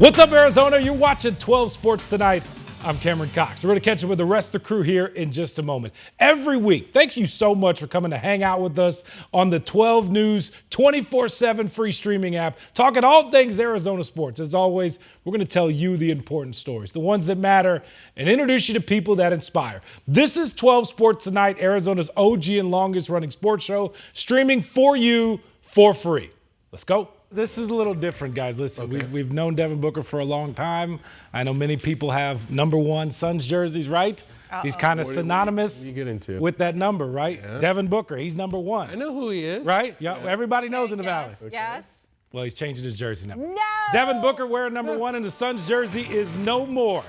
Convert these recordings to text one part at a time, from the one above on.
What's up, Arizona? You're watching 12 Sports tonight. I'm Cameron Cox. We're going to catch up with the rest of the crew here in just a moment. Every week, thank you so much for coming to hang out with us on the 12 News 24/7 free streaming app, talking all things Arizona sports. As always, we're going to tell you the important stories, the ones that matter, and introduce you to people that inspire. This is 12 Sports Tonight, Arizona's OG and longest running sports show, streaming for you for free. Let's go. This is a little different, guys. Listen, Okay. we've known Devin Booker for a long time. I know many people have #1 Suns jerseys, right? He's kind of synonymous what do you get into? with that number, right? Yeah. Devin Booker, he's #1. I know who he is. Right? Yeah, everybody knows in the Valley. Yes, yes. Well, he's changing his jersey now. No! Devin Booker wearing #1 in the Suns jersey is no more.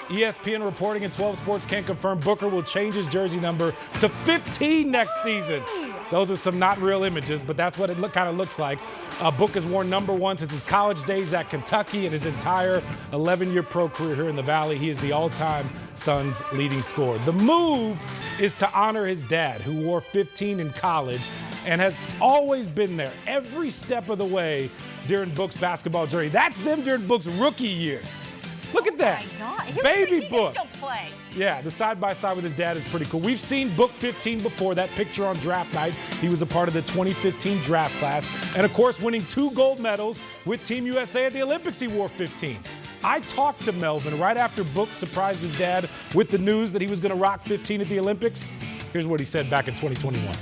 ESPN reporting and 12 Sports can confirm Booker will change his jersey number to 15 next season. Those are some not real images, but that's what it kind of looks like. Booker's worn #1 since his college days at Kentucky and his entire 11-year pro career here in the Valley. He is the all-time Suns leading scorer. The move is to honor his dad, who wore 15 in college and has always been there every step of the way during Book's basketball journey. That's them during Book's rookie year. Look at that. My God. Baby he Book. can still play. Yeah, the side-by-side with his dad is pretty cool. We've seen Book 15 before, that picture on draft night. He was a part of the 2015 draft class. And, of course, winning 2 gold medals with Team USA at the Olympics, he wore 15. I talked to Melvin right after Book surprised his dad with the news that he was going to rock 15 at the Olympics. Here's what he said back in 2021.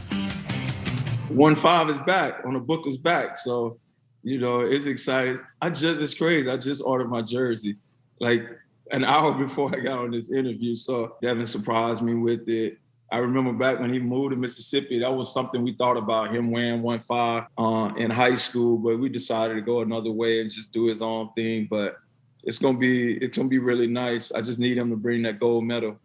1-5 is back, on the Booker's back. So, it's exciting. It's crazy. I just ordered my jersey like an hour before I got on this interview. So Devin surprised me with it. I remember back when he moved to Mississippi, that was something we thought about, him wearing 1-5 in high school, but we decided to go another way and just do his own thing. But it's gonna be really nice. I just need him to bring that gold medal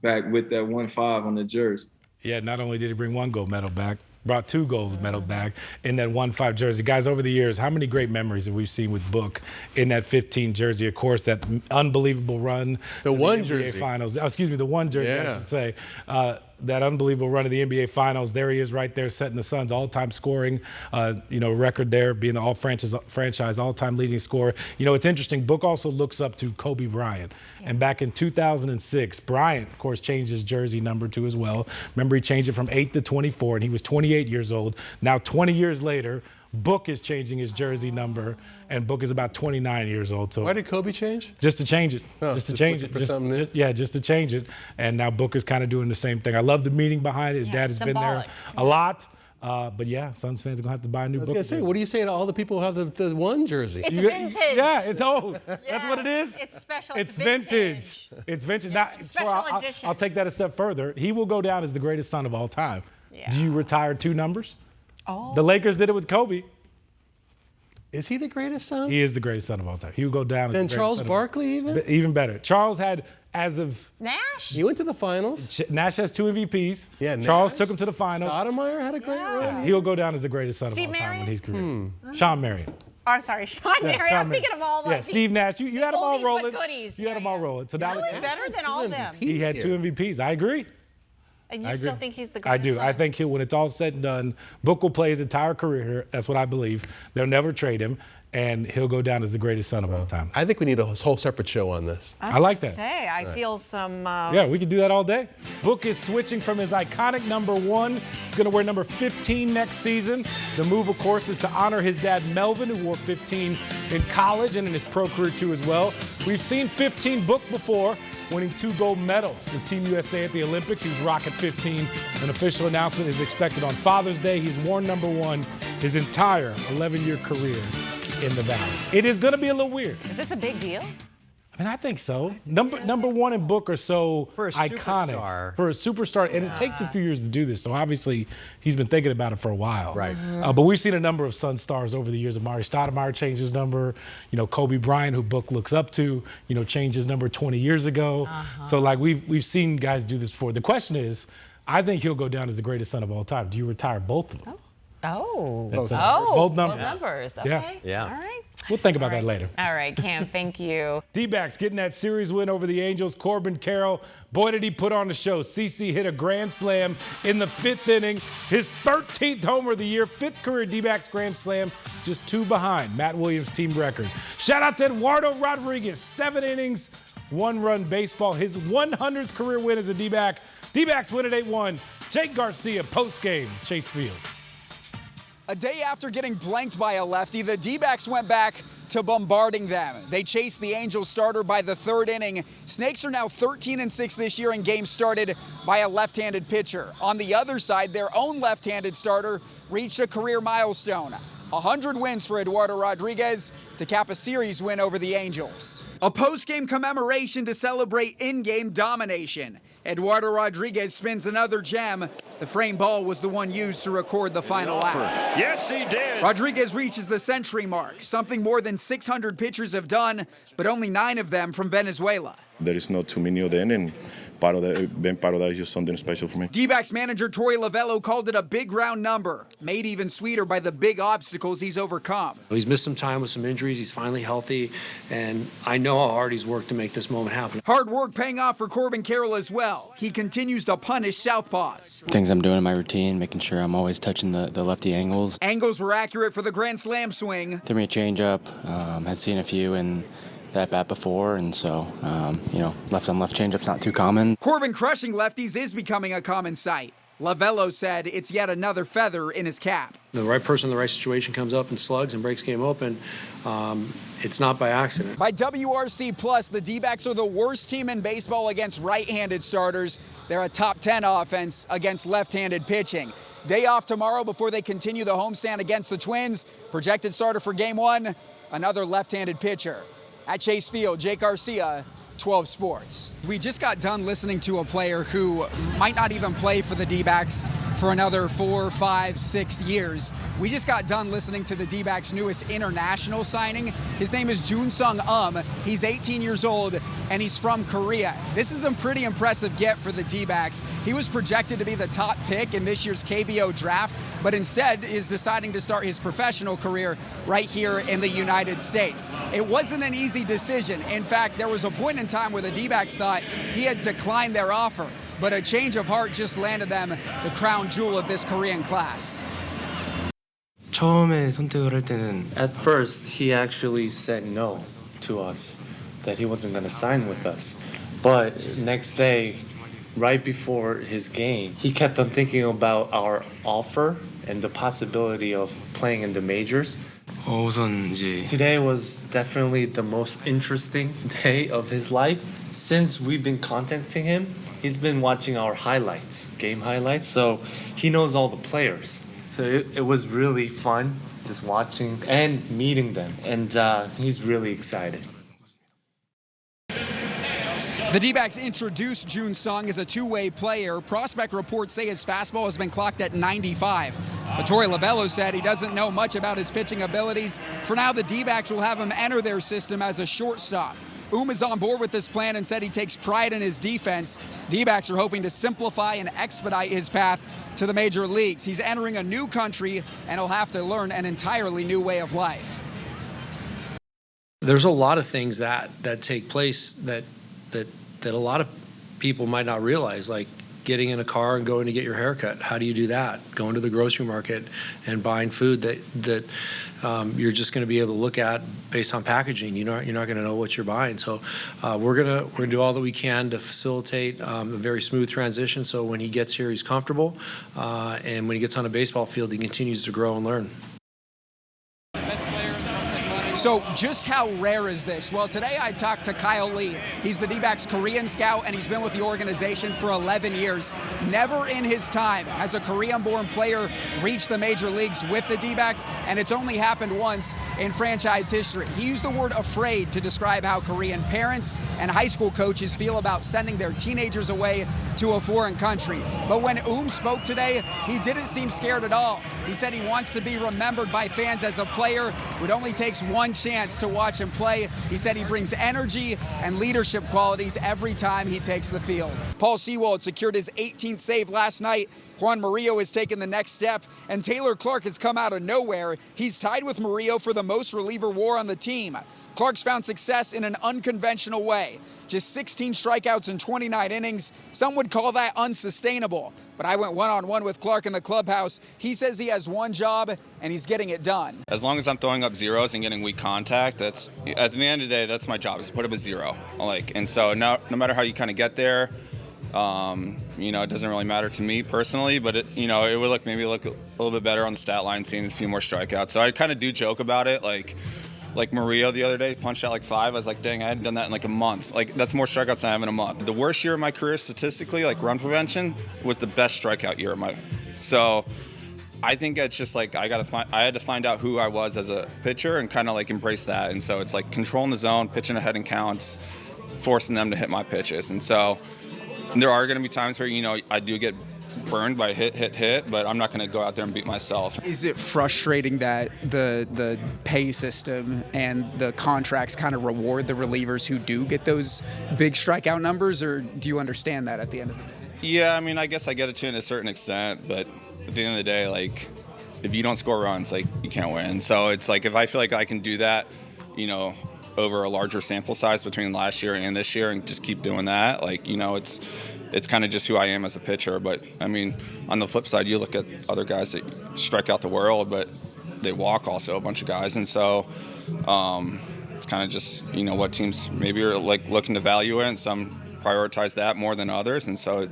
back with that 1-5 on the jersey. Yeah, not only did he bring 1 gold medal back, brought 2 gold medal back in that 1-5 jersey. Guys, over the years, how many great memories have we seen with Book in that 15 jersey? Of course, that unbelievable run The to one NBA jersey. Finals. Oh, excuse me, the 1 jersey, I Yeah. should say. That unbelievable run of the NBA Finals. There he is right there setting the Suns all-time scoring record there, being the all-franchise all-time leading scorer. It's interesting. Book also looks up to Kobe Bryant. And back in 2006, Bryant, of course, changed his jersey number too as well. Remember, he changed it from 8 to 24, and he was 28 years old. Now, 20 years later, Book is changing his jersey number, and Book is about 29 years old. So Why did Kobe change? just to change it. Just to change it. looking for something new? Just to change it. And now Book is kind of doing the same thing. I love the meaning behind it. His dad has been there symbolic. a lot. But yeah, Suns fans are going to have to buy a new I was Book. going to say, what do you say to all the people who have the 1 jersey? It's vintage. Yeah, it's old. That's what it is. It's special. It's vintage. It's vintage. Now, special Troy, edition. I'll take that a step further. He will go down as the greatest son of all time. Yeah. Do you retire 2 numbers? Oh. The Lakers did it with Kobe. Is he the greatest son? He is the greatest son of all time. He will go down as Then the greatest Charles son of- Barkley even? Even better. Charles had, as of Nash? He went to the finals. Nash has 2 MVPs. Yeah, Charles Nash. took him to the finals. Stoudemire had a great run. He'll go down as the greatest son Steve of all time when Marion? he's career. Sean Marion. Oh, I'm sorry, Sean Marion. Sean I'm thinking of all the Steve Nash. You had them all oldies but rolling. goodies. You had them all rolling. So that Really? was, Better than all of them. he had 2 MVPs. I agree. And you I still agree. think he's the I greatest do. son? I think when it's all said and done, Book will play his entire career here. That's what I believe. They'll never trade him, and he'll go down as the greatest son of all time. I think we need a whole separate show on this. I like was that. gonna Say, I feel some. Yeah, we could do that all day. Book is switching from his iconic #1. He's going to wear number 15 next season. The move, of course, is to honor his dad, Melvin, who wore 15 in college and in his pro career, too, as well. We've seen 15 Book before, winning 2 gold medals with Team USA at the Olympics. He was rocking 15. An official announcement is expected on Father's Day. He's worn #1 his entire 11-year career in the Valley. It is going to be a little weird. Is this a big deal? I mean, I think so. Number 1 and Book are so For a iconic superstar. for a superstar, and it takes a few years to do this. So obviously, he's been thinking about it for a while. Right. But we've seen a number of Sun stars over the years. Amari Stoudemire changed his number. Kobe Bryant, who Book looks up to, changed his number 20 years ago. So like we've seen guys do this before. The question is, I think he'll go down as the greatest son of all time. Do you retire both of them? Oh. That's Both both numbers. numbers. Yeah. Okay. Yeah. All right. We'll think about that later. All right, Cam, thank you. D-backs getting that series win over the Angels. Corbin Carroll, boy, did he put on the show. CC hit a grand slam in the 5th inning. His 13th homer of the year, 5th career D-backs grand slam, just 2 behind Matt Williams' team record. Shout out to Eduardo Rodriguez, 7 innings, 1-run baseball, his 100th career win as a D-back. D-backs win at 8-1. Jake Garcia, postgame, Chase Field. A day after getting blanked by a lefty, the D-backs went back to bombarding them. They chased the Angels starter by the 3rd inning. Snakes are now 13-6 this year in games started by a left-handed pitcher. On the other side, their own left-handed starter reached a career milestone. 100 wins for Eduardo Rodriguez to cap a series win over the Angels. A post-game commemoration to celebrate in-game domination. Eduardo Rodriguez spins another gem. The frame ball was the one used to record the final out. Yes, he did. Rodriguez reaches the century mark, something more than 600 pitchers have done, but only 9 of them from Venezuela. There is not too many of them, and being part of that is just something special for me. D-backs manager Torey Lovello called it a big round number, made even sweeter by the big obstacles he's overcome. He's missed some time with some injuries. He's finally healthy, and I know how hard he's worked to make this moment happen. Hard work paying off for Corbin Carroll as well. He continues to punish southpaws. Things I'm doing in my routine, making sure I'm always touching the lefty angles. Angles were accurate for the grand slam swing. Threw me a changeup. Had seen a few in that bat before, and so, left on left changeup's not too common. Corbin crushing lefties is becoming a common sight. Lovello said it's yet another feather in his cap. The right person in the right situation comes up and slugs and breaks game open. It's not by accident. By WRC Plus, the D-backs are the worst team in baseball against right-handed starters. They're a top 10 offense against left-handed pitching. Day off tomorrow before they continue the homestand against the Twins. Projected starter for Game 1, another left-handed pitcher. At Chase Field, Jake Garcia, 12 Sports. We just got done listening to a player who might not even play for the D-backs for another 4, 5, 6 years. We just got done listening to the D-backs' newest international signing. His name is Jun-Sung He's 18 years old, and he's from Korea. This is a pretty impressive get for the D-backs. He was projected to be the top pick in this year's KBO draft, but instead is deciding to start his professional career right here in the United States. It wasn't an easy decision. In fact, there was a point in time where the D-backs thought he had declined their offer, but a change of heart just landed them the crown jewel of this Korean class. 처음에 선택을 할 때는 At first, he actually said no to us, that he wasn't going to sign with us. But next day, right before his game, he kept on thinking about our offer and the possibility of playing in the majors. 우선 이제 Today was definitely the most interesting day of his life. Since we've been contacting him, he's been watching our highlights, game highlights, so he knows all the players. So it was really fun just watching and meeting them, and he's really excited. The D-backs introduced Jun-Sung as a two-way player. Prospect reports say his fastball has been clocked at 95. But Torey Lovello said he doesn't know much about his pitching abilities. For now, the D-backs will have him enter their system as a shortstop. Is on board with this plan and said he takes pride in his defense. D-backs are hoping to simplify and expedite his path to the major leagues. He's entering a new country and he'll have to learn an entirely new way of life. There's a lot of things that take place that a lot of people might not realize, like getting in a car and going to get your hair cut. How do you do that? Going to the grocery market and buying food that you're just going to be able to look at based on packaging. You're not going to know what you're buying. So we're gonna do all that we can to facilitate a very smooth transition. So when he gets here, he's comfortable, and when he gets on a baseball field, he continues to grow and learn. So just how rare is this? Well, today I talked to Kyle Lee. He's the D-backs Korean scout, and he's been with the organization for 11 years. Never in his time has a Korean-born player reached the major leagues with the D-backs, and it's only happened once in franchise history. He used the word afraid to describe how Korean parents and high school coaches feel about sending their teenagers away to a foreign country. But when spoke today, he didn't seem scared at all. He said he wants to be remembered by fans as a player who only takes one fun chance to watch him play. He said he brings energy and leadership qualities every time he takes the field. Paul Sewald secured his 18th save last night. Juan Murillo has taken the next step, and Taylor Clark has come out of nowhere. He's tied with Murillo for the most reliever WAR on the team. Clark's found success in an unconventional way. Just 16 strikeouts in 29 innings. Some would call that unsustainable. But I went one-on-one with Clark in the clubhouse. He says he has one job, and he's getting it done. As long as I'm throwing up zeros and getting weak contact, that's at the end of the day, that's my job, is to put up a zero. And so no matter how you kind of get there, it doesn't really matter to me personally, but it would maybe look a little bit better on the stat line, seeing a few more strikeouts. So I kind of do joke about it, like Murillo the other day punched out 5. I was like, dang, I hadn't done that in a month. That's more strikeouts than I have in a month. The worst year of my career statistically, run prevention, was the best strikeout year of my. So I think it's just I had to find out who I was as a pitcher and kind of embrace that. And so it's controlling the zone, pitching ahead in counts, forcing them to hit my pitches. And so there are going to be times where, I do get burned by hit, but I'm not going to go out there and beat myself. Is it frustrating that the pay system and the contracts kind of reward the relievers who do get those big strikeout numbers, or do you understand that at the end of the day? Yeah, I guess I get it to a certain extent, but at the end of the day, if you don't score runs, you can't win. So it's if I feel like I can do that, over a larger sample size between last year and this year and just keep doing that, it's kind of just who I am as a pitcher. But, on the flip side, you look at other guys that strike out the world, but they walk also a bunch of guys. And so it's kind of just, what teams maybe are looking to value it, and some prioritize that more than others. And so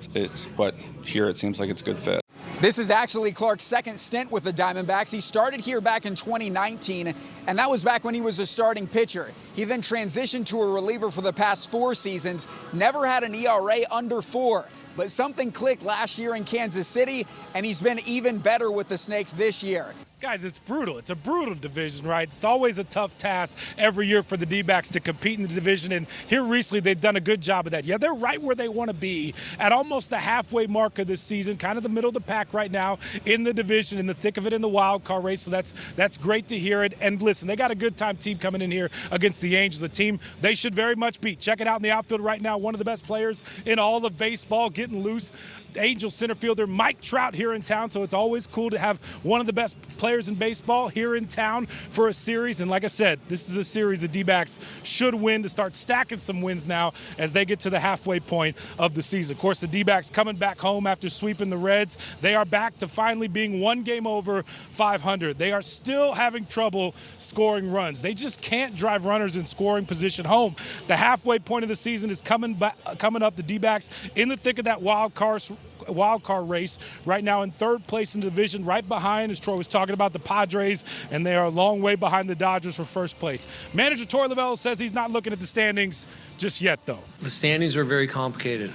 but here it seems like it's a good fit. This is actually Clark's second stint with the Diamondbacks. He started here back in 2019, and that was back when he was a starting pitcher. He then transitioned to a reliever for the past 4 seasons, never had an ERA under 4. But something clicked last year in Kansas City, and he's been even better with the Snakes this year. Guys, it's brutal. It's a brutal division, right? It's always a tough task every year for the D-backs to compete in the division, and here recently they've done a good job of that. Yeah, they're right where they want to be at almost the halfway mark of this season, kind of the middle of the pack right now in the division, in the thick of it in the wild card race, so that's great to hear it. And listen, they got a good time team coming in here against the Angels, a team they should very much beat. Check it out in the outfield right now, one of the best players in all of baseball, getting loose. Angels center fielder Mike Trout here in town, so it's always cool to have one of the best players in baseball here in town for a series. And like I said, this is a series the D-backs should win to start stacking some wins now as they get to the halfway point of the season. Of course, the D-backs coming back home after sweeping the Reds. They are back to finally being one game over 500. They are still having trouble scoring runs. They just can't drive runners in scoring position home. The halfway point of the season is coming up. The D-backs in the thick of that wild card race right now in third place in the division, right behind, as Troy was talking about, the Padres, and they are a long way behind the Dodgers for first place. Manager Torey Lovullo says he's not looking at the standings just yet, though. The standings are very complicated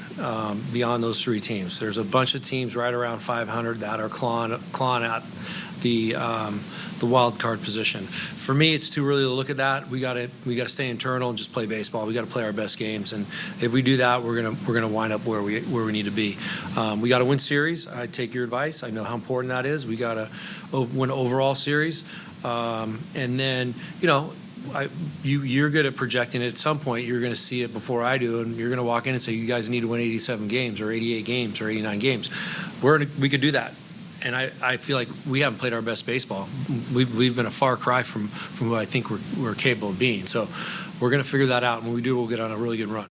beyond those 3 teams. There's a bunch of teams right around 500 that are clawing at the wild card position. For me, it's too early to look at that. We got to stay internal and just play baseball. We got to play our best games, and if we do that, we're gonna wind up where we need to be. We got to win series. I take your advice. I know how important that is. We got to win overall series, and then you're good at projecting it. At some point, you're going to see it before I do, and you're going to walk in and say, you guys need to win 87 games or 88 games or 89 games. We could do that. And I feel like we haven't played our best baseball. We've been a far cry from what I think we're capable of being. So we're going to figure that out. And when we do, we'll get on a really good run.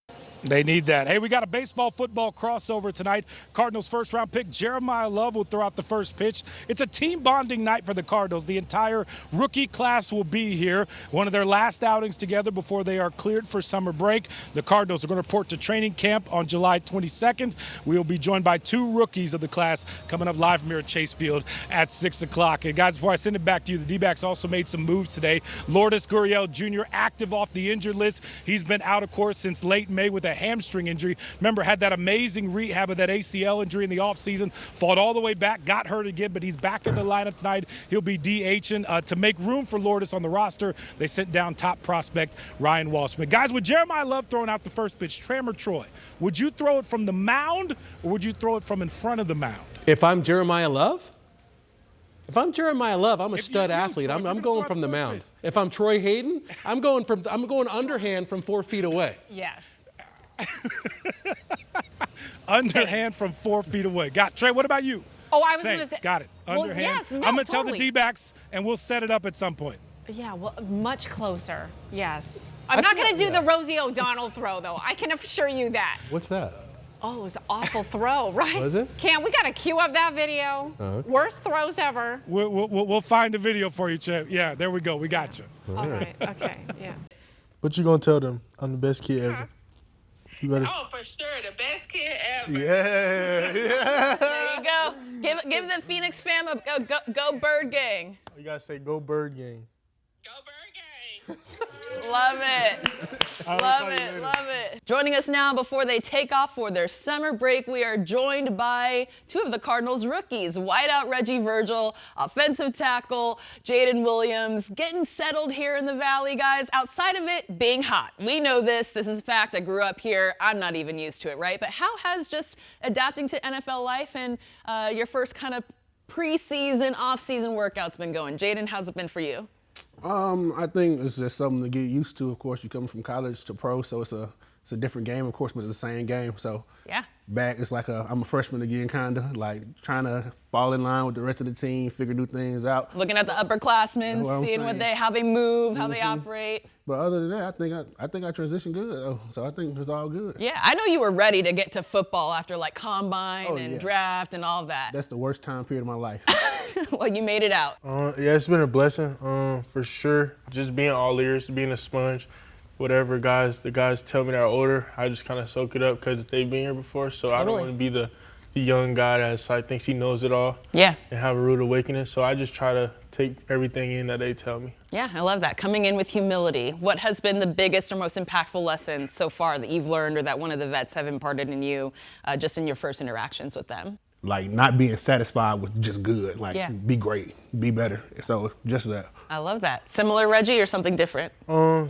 They need that. Hey, we got a baseball-football crossover tonight. Cardinals first-round pick Jeremiah Love will throw out the first pitch. It's a team bonding night for the Cardinals. The entire rookie class will be here. One of their last outings together before they are cleared for summer break. The Cardinals are going to report to training camp on July 22nd. We will be joined by 2 rookies of the class coming up live from here at Chase Field at 6 o'clock. And guys, before I send it back to you, the D-backs also made some moves today. Lourdes Gurriel Jr. active off the injured list. He's been out, of course, since late May with a hamstring injury. Remember, had that amazing rehab of that ACL injury in the offseason, fought all the way back, got hurt again, but he's back in the lineup tonight. He'll be DHing to make room for Lourdes on the roster. They sent down top prospect Ryan Walshman. Guys, with Jeremiah Love throwing out the first pitch, Tram or Troy, would you throw it from the mound or would you throw it from in front of the mound? If I'm Jeremiah Love, If I'm Jeremiah Love, I'm a stud you, athlete. Troy, I'm you're going gonna from the go mound. If I'm Troy Hayden, I'm going underhand from 4 feet away. Yes. Underhand from 4 feet away. Got Trey, what about you? Oh, I was Same. going to say. Got it. Well, Underhand. yes, no, I'm going to tell the totally. D-backs, and we'll set it up at some point. Yeah, well, much closer. Yes. I'm not going to do the Rosie O'Donnell throw, though. I can assure you that. What's that? Oh, it was an awful throw, right? Was it? We got to queue up that video. Okay. Worst throws ever. We'll find the video for you, Chip. Yeah, there we go. We got you. All right. Okay. Yeah. What you gonna tell them? I'm the best kid ever. You gotta. Oh, for sure, the best kid ever. Yeah. There you go. Give the Phoenix fam a go Bird Gang. You gotta say go Bird Gang. Go Bird Gang. Love it. Love it. Joining us now before they take off for their summer break, we are joined by two of the Cardinals rookies, wideout Reggie Virgil, offensive tackle Jaden Williams, getting settled here in the Valley, guys. Outside of it being hot. We know this. This is fact. I grew up here. I'm not even used to it, right? But how has just adapting to NFL life and your first kind of preseason, off-season workouts been going? Jaden, how's it been for you? I think it's just something to get used to. Of course, you come from college to pro, so it's a different game, of course, but it's the same game. So yeah, back, it's like I'm a freshman again, kind of like trying to fall in line with the rest of the team, figure new things out. Looking at the upperclassmen, seeing how they move, how they operate. But other than that, I think I transitioned good. So I think it's all good. Yeah, I know you were ready to get to football after like combine and draft and all that. That's the worst time period of my life. Well, you made it out. Yeah, it's been a blessing, for sure. Just being all ears, being a sponge. Whatever the guys tell me that are older, I just kind of soak it up because they've been here before. So I don't want to be the young guy that's like thinks he knows it all. Yeah. And have a rude awakening. So I just try to take everything in that they tell me. Yeah, I love that. Coming in with humility. What has been the biggest or most impactful lesson so far that you've learned or that one of the vets have imparted in you just in your first interactions with them? Like not being satisfied with just good. Like be great, be better. So just that. I love that. Similar, Reggie, or something different?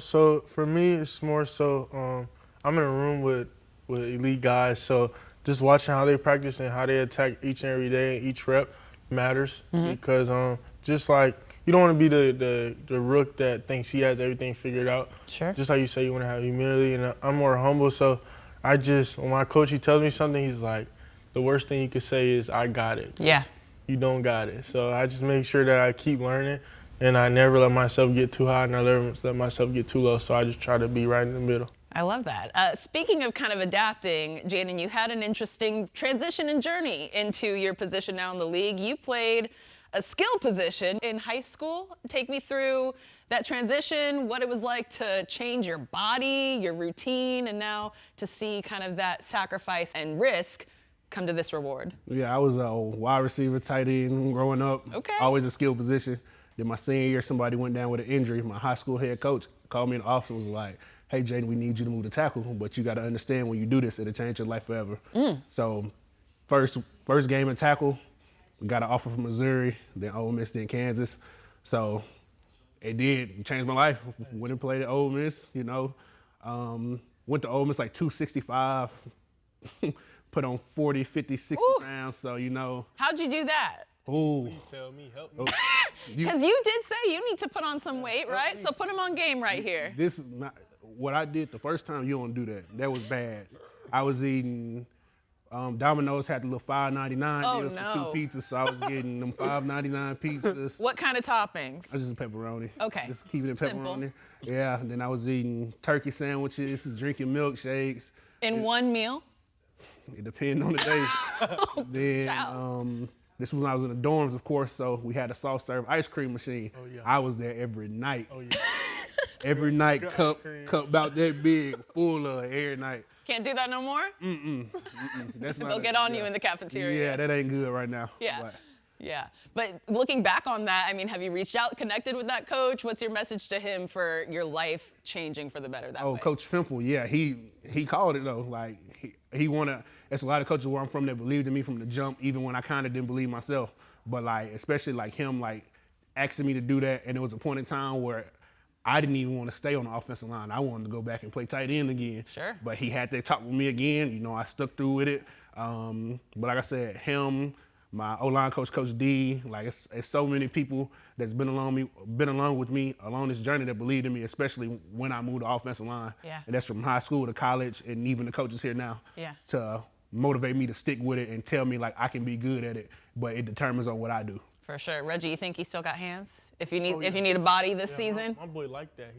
So for me, it's more so I'm in a room with elite guys. So just watching how they practice and how they attack each and every day, each rep matters because just like you don't want to be the rook that thinks he has everything figured out. Sure. Just like you say, you want to have humility, and I'm more humble. So when my coach he tells me something, he's like, the worst thing you could say is, I got it. Yeah. You don't got it. So I just make sure that I keep learning, and I never let myself get too high, and I never let myself get too low. So I just try to be right in the middle. I love that. Speaking of kind of adapting, Jaden, you had an interesting transition and journey into your position now in the league. You played a skill position in high school. Take me through that transition, what it was like to change your body, your routine, and now to see kind of that sacrifice and risk come to this reward. Yeah, I was a wide receiver, tight end growing up. Okay. Always a skill position. Then my senior year, somebody went down with an injury. My high school head coach called me in the office and was like, hey, Jaden, we need you to move to tackle, but you got to understand when you do this, it'll change your life forever. So first game in tackle, got an offer from Missouri, then Ole Miss, then Kansas. So it did change my life. Went and played at Ole Miss, you know. Went to Ole Miss like 265. Put on 40, 50, 60 pounds, so you know. How'd you do that? Ooh. Tell me, help me. Because you did say you need to put on some weight, right? So put him on game right here. This is not, what I did the first time, you don't do that. That was bad. I was eating, Domino's had the little $5.99 deals for 2 pizzas, so I was getting them $5.99 pizzas. What kind of toppings? I was just pepperoni. Okay. Just keeping it pepperoni. Simple. Yeah, and then I was eating turkey sandwiches, drinking milkshakes. In one meal? It depends on the day. Then this was when I was in the dorms, of course, so we had a soft serve ice cream machine. Oh, yeah. I was there every night. Oh, yeah. Every night, cup about that big, full of every night. Can't do that no more? That's They'll get on you in the cafeteria. Yeah, that ain't good right now. Yeah. But. Yeah. But looking back on that, I mean, have you reached out, connected with that coach? What's your message to him for your life changing for the better that way? Oh, Coach Fimple, yeah, he called it though. Like he wanna. There's a lot of coaches where I'm from that believed in me from the jump, even when I kind of didn't believe myself. But like, especially like him, like asking me to do that, and there was a point in time where I didn't even want to stay on the offensive line. I wanted to go back and play tight end again. Sure. But he had to talk with me again. You know, I stuck through with it. But like I said, him, my O-line coach, Coach D. Like it's so many people that's been along with me along this journey that believed in me, especially when I moved to offensive line. Yeah. And that's from high school to college, and even the coaches here now. Yeah. To motivate me to stick with it and tell me like I can be good at it, but it determines on what I do. For sure. Reggie, you think he still got hands? If you need a body this season? My boy like that.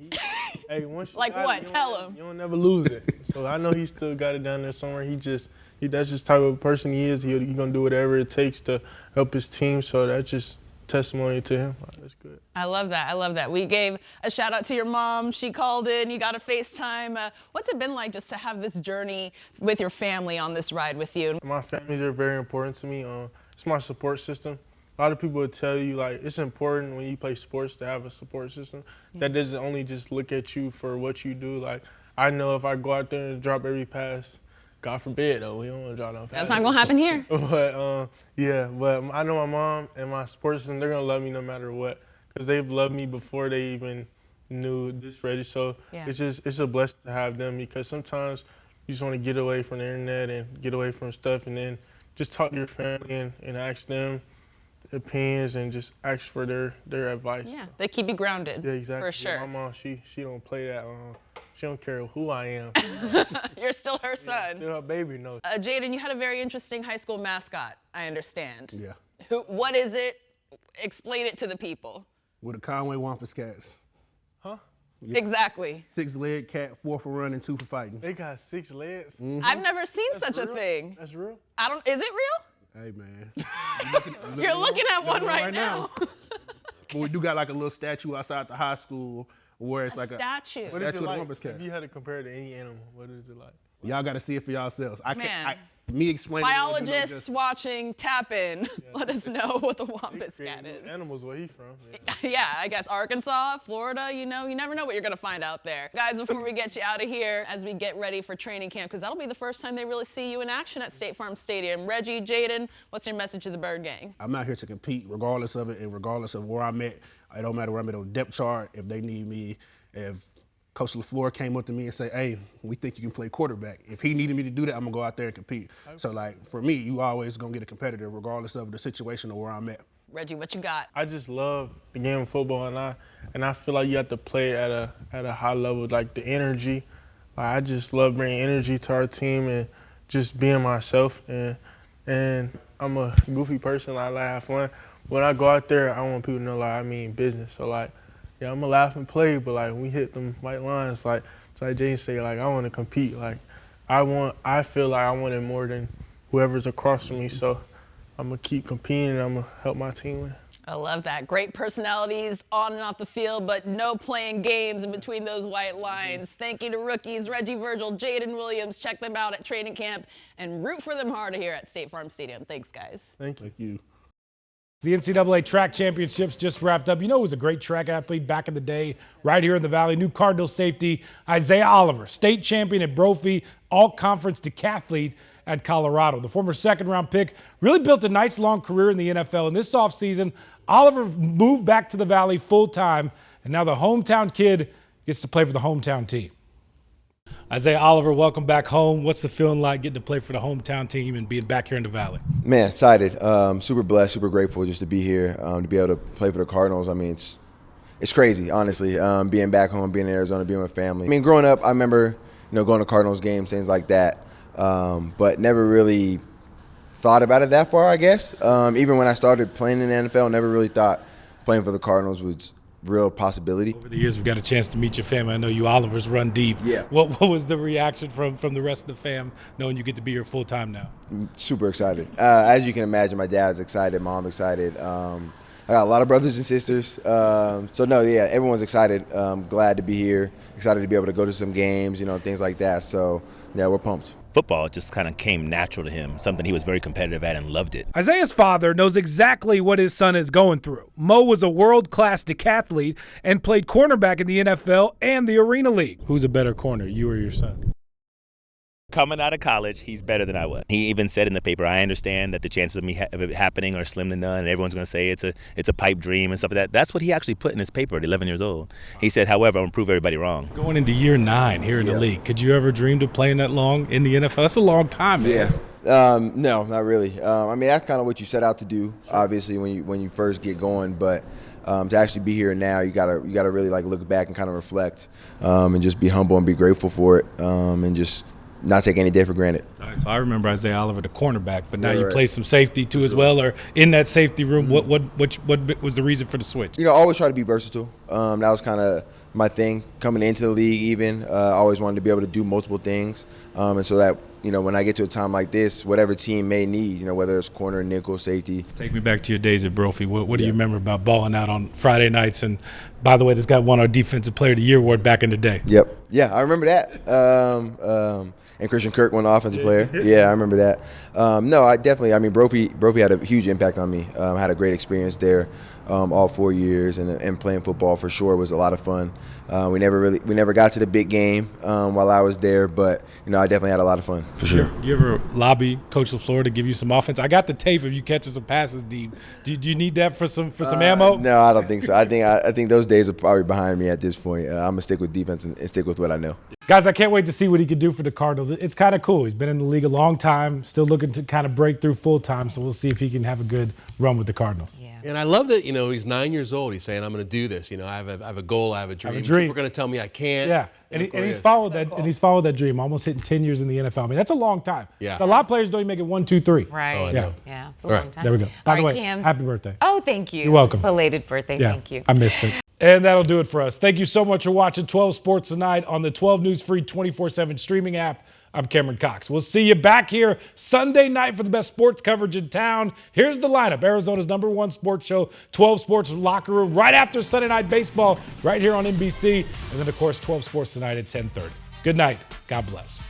Hey, once you like got what? It, Tell him. You don't never lose it. So I know he still got it down there somewhere. That's just type of person he is. He gonna do whatever it takes to help his team. So that's just testimony to him. That's good. I love that. I love that. We gave a shout out to your mom. She called in. You got a FaceTime. What's it been like just to have this journey with your family on this ride with you? My family, they're very important to me. It's my support system. A lot of people would tell you, like, it's important when you play sports to have a support system that doesn't only just look at you for what you do. Like, I know if I go out there and drop every pass, God forbid, though, we don't want to drop no pass. That's not going to happen here. But, but I know my mom and my sports system, they're going to love me no matter what, because they've loved me before they even knew this Reggie. So it's a blessing to have them, because sometimes you just want to get away from the internet and get away from stuff, and then just talk to your family and ask them opinions and just ask for their advice. Yeah, they keep you grounded. Yeah, exactly. For sure. Yeah, my mom, she don't play that. She don't care who I am. You're still her son. Still her baby, no. Jaden, you had a very interesting high school mascot, I understand. Yeah. What is it? Explain it to the people. With the Conway Wampus Cats. Huh? Yeah. Exactly. 6-legged cat, 4 for running, 2 for fighting. They got 6 legs? Mm-hmm. I've never seen That's such real? a thing. That's real? Is it real? Hey, man. You're looking at one right now. But we do got like a little statue outside the high school where it's like a statue. What is it of the like? Wampus Cat. If you had to compare it to any animal, what is it like? Y'all got to see it for yourselves. Man. Me explaining. Biologists watching, tap in. Let us know what the Wampus Cat is. Animals, where he from? Yeah, I guess Arkansas, Florida, you never know what you're going to find out there. Guys, before we get you out of here, as we get ready for training camp, because that'll be the first time they really see you in action at State Farm Stadium. Reggie, Jaden, what's your message to the Bird Gang? I'm out here to compete regardless of it and regardless of where I'm at. It don't matter where I'm at on the depth chart. If they need me, if Coach LaFleur came up to me and said, hey, we think you can play quarterback. If he needed me to do that, I'm going to go out there and compete. So, like, for me, you always going to get a competitor regardless of the situation or where I'm at. Reggie, what you got? I just love the game of football, and I feel like you have to play at a high level, like the energy. Like, I just love bringing energy to our team and just being myself. And I'm a goofy person. Like, I like to have fun. When I go out there, I want people to know, like, I mean business. So, like, yeah, I'm gonna laugh and play, but like when we hit them white lines, like James say, like I want to compete. Like I feel like I want it more than whoever's across from me. So I'm gonna keep competing and I'm gonna help my team win. I love that. Great personalities on and off the field, but no playing games in between those white lines. Thank you to rookies Reggie Virgil, Jaden Williams. Check them out at training camp and root for them hard here at State Farm Stadium. Thanks, guys. Thank you. The NCAA track championships just wrapped up. You know who was a great track athlete back in the day right here in the Valley? New Cardinals safety Isaiah Oliver, state champion at Brophy, all-conference decathlete at Colorado. The former second-round pick really built a nice long career in the NFL. And this offseason, Oliver moved back to the Valley full-time, and now the hometown kid gets to play for the hometown team. Isaiah Oliver, welcome back home. What's the feeling like getting to play for the hometown team and being back here in the Valley? Man, excited. Super blessed, super grateful just to be here, to be able to play for the Cardinals. I mean, it's crazy, honestly, being back home, being in Arizona, being with family. I mean, growing up, I remember, going to Cardinals games, things like that, but never really thought about it that far, I guess. Even when I started playing in the NFL, never really thought playing for the Cardinals was real possibility. Over the years, we've got a chance to meet your family. I know you Olivers run deep. Yeah. What was the reaction from the rest of the fam knowing you get to be here full time now? Super excited. As you can imagine, my dad's excited, mom excited. I got a lot of brothers and sisters. Everyone's excited. Glad to be here. Excited to be able to go to some games, things like that. So, yeah, we're pumped. Football just kind of came natural to him, something he was very competitive at and loved it. Isaiah's father knows exactly what his son is going through. Mo was a world-class decathlete and played cornerback in the NFL and the Arena League. Who's a better corner, you or your son? Coming out of college, he's better than I was. He even said in the paper, I understand that the chances of it happening are slim to none, and everyone's going to say it's a pipe dream and stuff like that. That's what he actually put in his paper at 11 years old. He said, however, I'm going to prove everybody wrong. Going into year 9 here in the league, could you ever dream of playing that long in the NFL? That's a long time, man. No, not really. I mean, that's kind of what you set out to do, obviously, when you first get going. But to actually be here now, you gotta really like look back and kind of reflect, and just be humble and be grateful for it, and just not take any day for granted. All right, so I remember Isaiah Oliver, the cornerback, but now Yeah, you right. play some safety too as well, or in that safety room. What was the reason for the switch? You know, I always try to be versatile. That was kind of my thing coming into the league. Even I always wanted to be able to do multiple things, and so that when I get to a time like this, whatever team may need, whether it's corner, nickel, safety. Take me back to your days at Brophy. What do you remember about balling out on Friday nights? And by the way, this guy won our Defensive Player of the Year award back in the day. Yep. Yeah, I remember that. And Christian Kirk won Offensive Player. Yeah, I remember that. No, I definitely. I mean, Brophy had a huge impact on me. I had a great experience there, all 4 years, and playing football for sure was a lot of fun. We never got to the big game while I was there, but I definitely had a lot of fun for sure. Do you ever lobby Coach LaFleur to give you some offense? I got the tape of you catching some passes deep. Do you need that for some ammo? No, I don't think so. I think those days are probably behind me at this point. I'm gonna stick with defense and stick with what I know. Guys, I can't wait to see what he can do for the Cardinals. It's kind of cool. He's been in the league a long time, still looking to kind of break through full time. So we'll see if he can have a good run with the Cardinals. Yeah. And I love that, he's 9 years old. He's saying, I'm going to do this. I have a goal. I have a dream. People are going to tell me I can't. Yeah. And he's followed that. And he's followed that dream, almost hitting 10 years in the NFL. I mean, that's a long time. Yeah. So a lot of players don't even make it 1, 2, 3. Right. Oh, I yeah. know. Yeah. It's a All long right. time. There we go. By the All way, right, Cam. happy birthday. Oh, thank you. You're welcome. Belated birthday. Yeah, Thank you. I missed it. And that'll do it for us. Thank you so much for watching 12 Sports tonight on the 12 News Free 24/7 streaming app. I'm Cameron Cox. We'll see you back here Sunday night for the best sports coverage in town. Here's the lineup. Arizona's #1 sports show, 12 Sports Locker Room, right after Sunday Night Baseball, right here on NBC. And then, of course, 12 Sports tonight at 10:30. Good night. God bless.